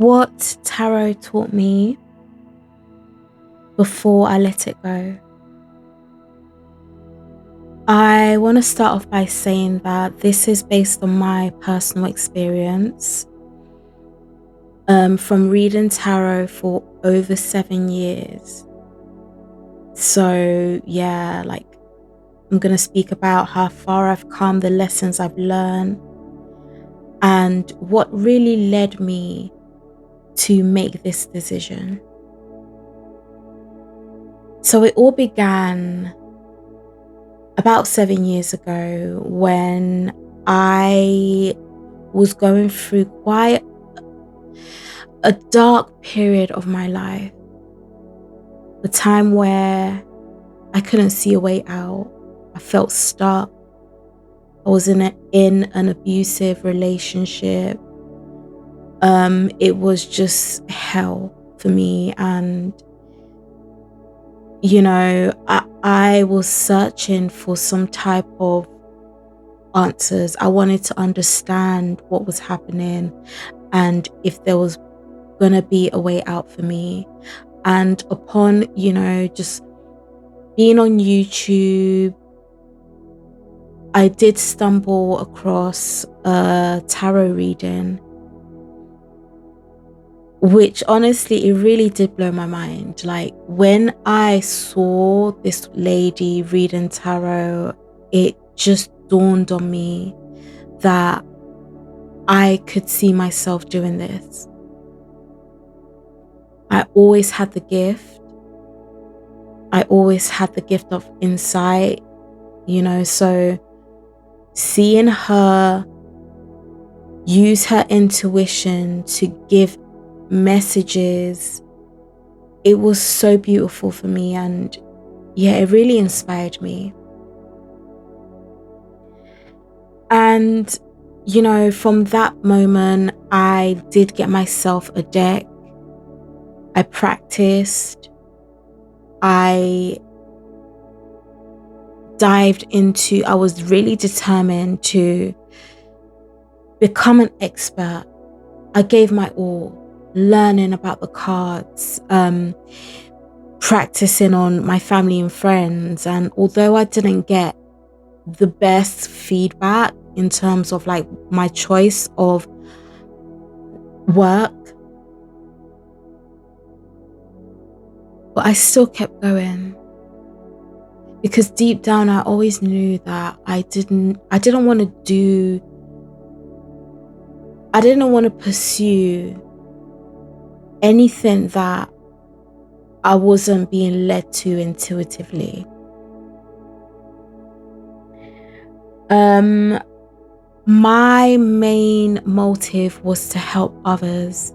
What tarot taught me before I let it go. I want to start off by saying that this is based on my personal experience from reading tarot for over 7 years. So yeah, I'm going to speak about how far I've come, the lessons I've learned, and what really led me to make this decision. So it all began about 7 years ago when I was going through quite a dark period of my life. A time where I couldn't see a way out. I felt stuck. I was in an abusive relationship. It was just hell for me, and I was searching for some type of answers. I wanted to understand what was happening and if there was gonna be a way out for me. And upon, just being on YouTube, I did stumble across a tarot reading, which honestly, it really did blow my mind. Like, when I saw this lady reading tarot, it just dawned on me that I could see myself doing this. I always had the gift. I always had the gift of insight, so seeing her use her intuition to give messages, it was so beautiful for me, and yeah, it really inspired me. And from that moment, I did get myself a deck. I practiced. I was really determined to become an expert. I gave my all, learning about the cards, practicing on my family and friends. And although I didn't get the best feedback in terms of my choice of work, but I still kept going, because deep down I always knew that I didn't want to pursue anything that I wasn't being led to intuitively. My main motive was to help others.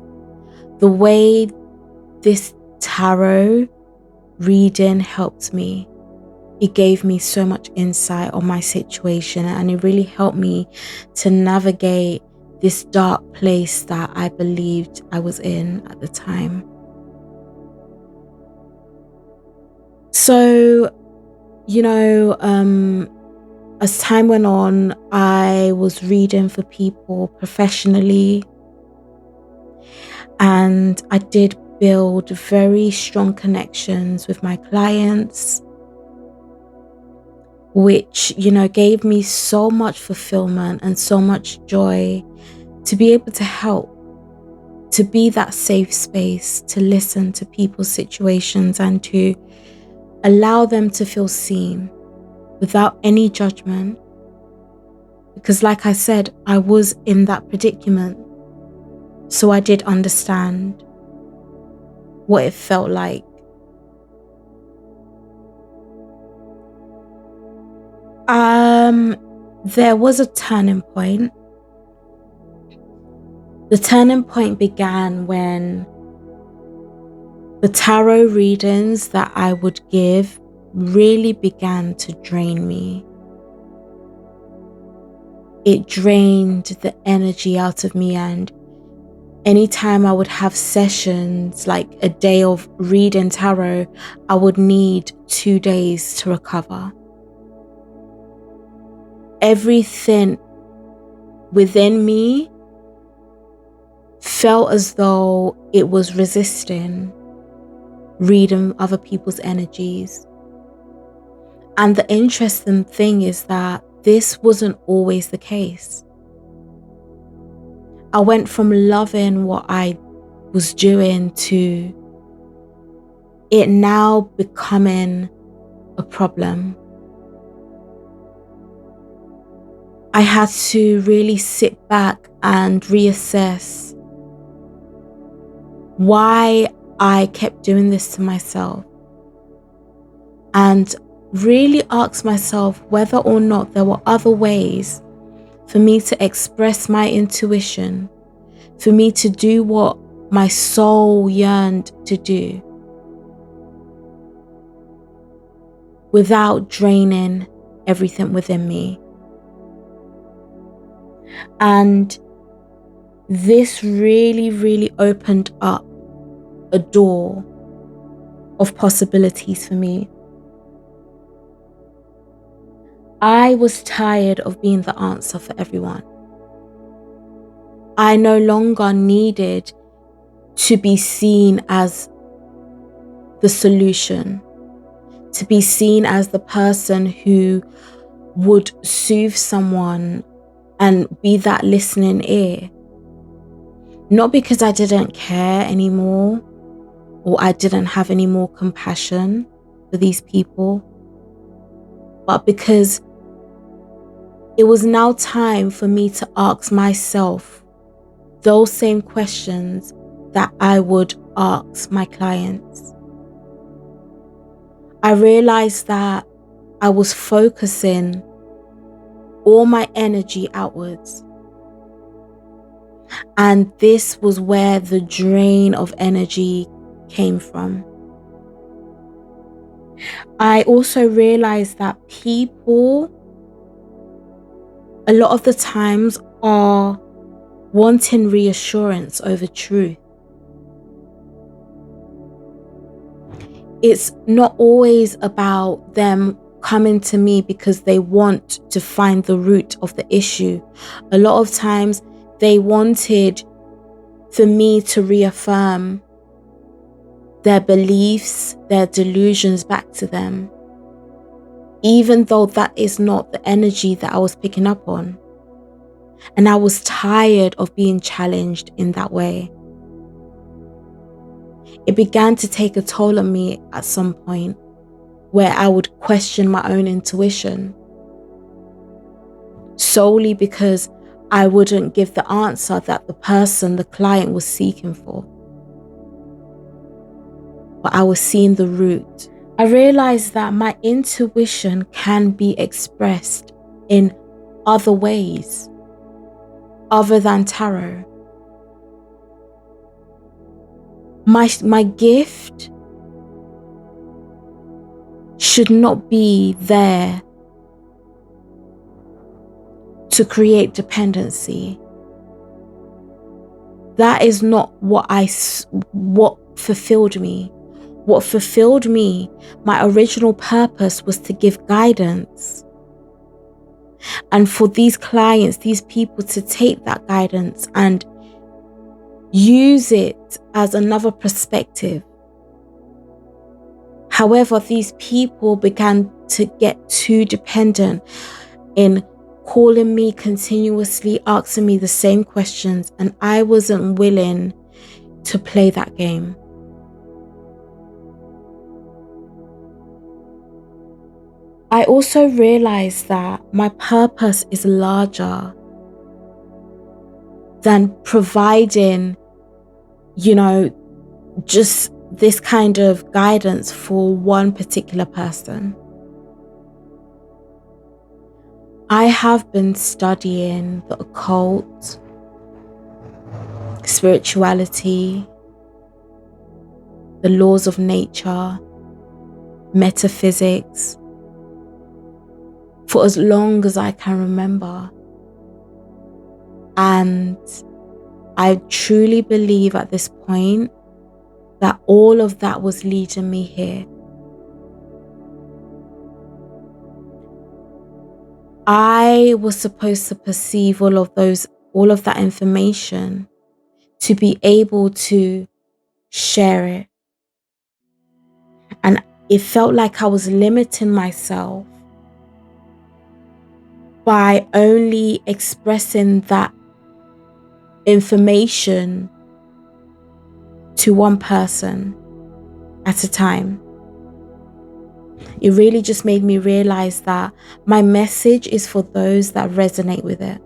The way this tarot reading helped me, it gave me so much insight on my situation, and it really helped me to navigate this dark place that I believed I was in at the time. So, as time went on, I was reading for people professionally, and I did build very strong connections with my clients, which, gave me so much fulfillment and so much joy to be able to help, to be that safe space, to listen to people's situations and to allow them to feel seen without any judgment. Because like I said, I was in that predicament, so I did understand what it felt like. There was a turning point. The turning point began when the tarot readings that I would give really began to drain me. It drained the energy out of me, and anytime I would have sessions, like a day of reading tarot, I would need 2 days to recover. Everything within me felt as though it was resisting reading other people's energies. And the interesting thing is that this wasn't always the case. I went from loving what I was doing to it now becoming a problem. I had to really sit back and reassess why I kept doing this to myself, and really ask myself whether or not there were other ways for me to express my intuition, for me to do what my soul yearned to do without draining everything within me. And this really, really opened up a door of possibilities for me. I was tired of being the answer for everyone. I no longer needed to be seen as the solution, to be seen as the person who would soothe someone and be that listening ear. Not because I didn't care anymore or I didn't have any more compassion for these people, but because it was now time for me to ask myself those same questions that I would ask my clients. I realized that I was focusing all my energy outwards. And this was where the drain of energy came from. I also realized that people, a lot of the times, are wanting reassurance over truth. It's not always about them coming to me because they want to find the root of the issue. A lot of times they wanted for me to reaffirm their beliefs, their delusions back to them, even though that is not the energy that I was picking up on. And I was tired of being challenged in that way. It began to take a toll on me at some point, where I would question my own intuition, solely because I wouldn't give the answer that the client was seeking for. But I was seeing the root. I realized that my intuition can be expressed in other ways other than tarot. My gift should not be there to create dependency. That is not what fulfilled me. What fulfilled me, my original purpose, was to give guidance. And for these clients, these people, to take that guidance and use it as another perspective. However, these people began to get too dependent in calling me continuously, asking me the same questions, and I wasn't willing to play that game. I also realized that my purpose is larger than providing, just this kind of guidance for one particular person. I have been studying the occult, spirituality, the laws of nature, metaphysics, for as long as I can remember. And I truly believe at this point that all of that was leading me here. I was supposed to perceive all of that information to be able to share it. And it felt like I was limiting myself by only expressing that information to one person at a time. It really just made me realize that my message is for those that resonate with it.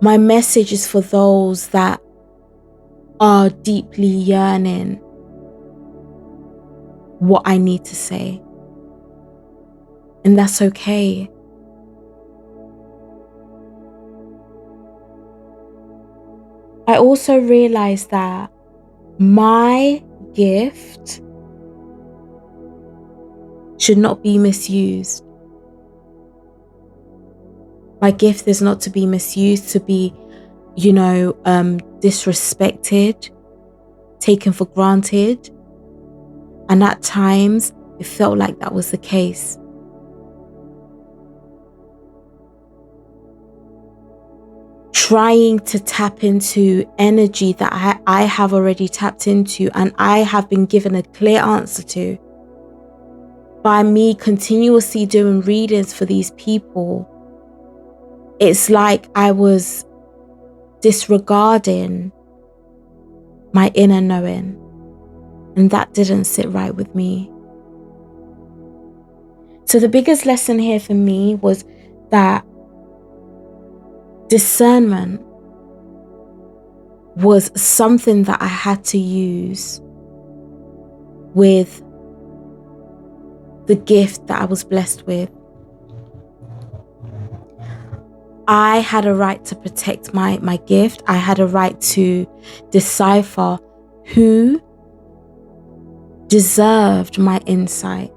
My message is for those that are deeply yearning what I need to say. And that's okay. I also realized that my gift should not be misused. My gift is not to be misused, to be, disrespected, taken for granted. And at times, it felt like that was the case. Trying to tap into energy that I have already tapped into and I have been given a clear answer to by me continuously doing readings for these people. It's like I was disregarding my inner knowing, and that didn't sit right with me. So the biggest lesson here for me was that discernment was something that I had to use with the gift that I was blessed with. I had a right to protect my gift. I had a right to decipher who deserved my insight.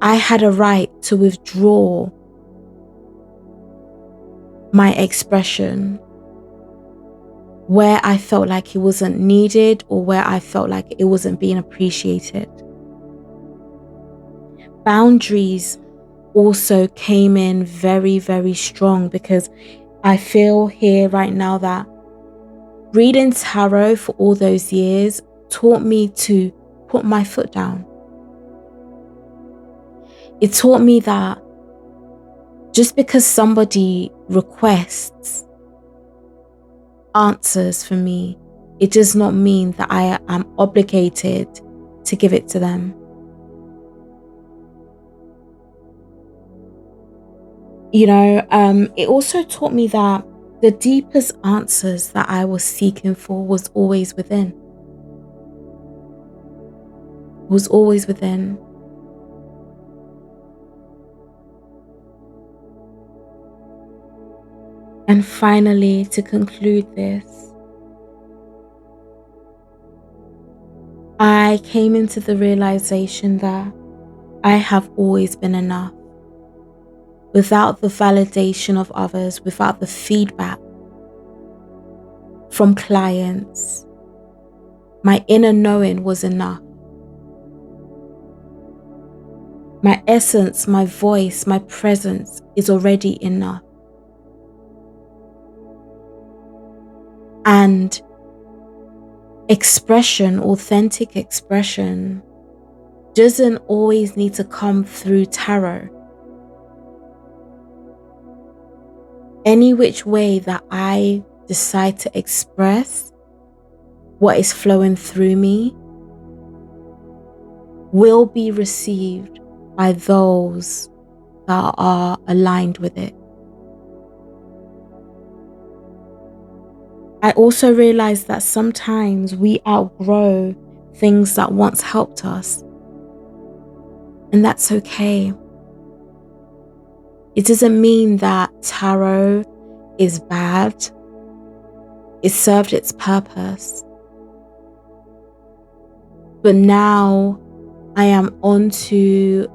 I had a right to withdraw my expression where I felt like it wasn't needed or where I felt like it wasn't being appreciated. Boundaries also came in very, very strong, because I feel here right now that reading tarot for all those years taught me to put my foot down. It taught me that just because somebody requests answers for me, it does not mean that I am obligated to give it to them. It also taught me that the deepest answers that I was seeking for was always within. Was always within. And finally, to conclude this, I came into the realization that I have always been enough. Without the validation of others, without the feedback from clients, my inner knowing was enough. My essence, my voice, my presence is already enough. And expression, authentic expression, doesn't always need to come through tarot. Any which way that I decide to express what is flowing through me will be received by those that are aligned with it. I also realized that sometimes we outgrow things that once helped us, and that's okay. It doesn't mean that tarot is bad. It served its purpose. But now I am on to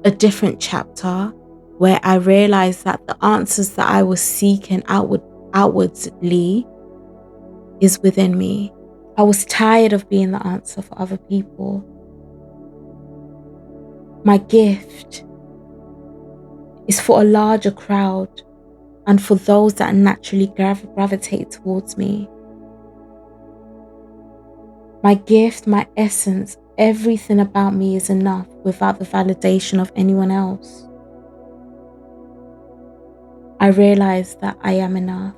a different chapter where I realized that the answers that I was seeking outwardly is within me. I was tired of being the answer for other people. My gift is for a larger crowd. and for those that naturally gravitate towards me. My gift, my essence, everything about me is enough without the validation of anyone else. I realize that I am enough.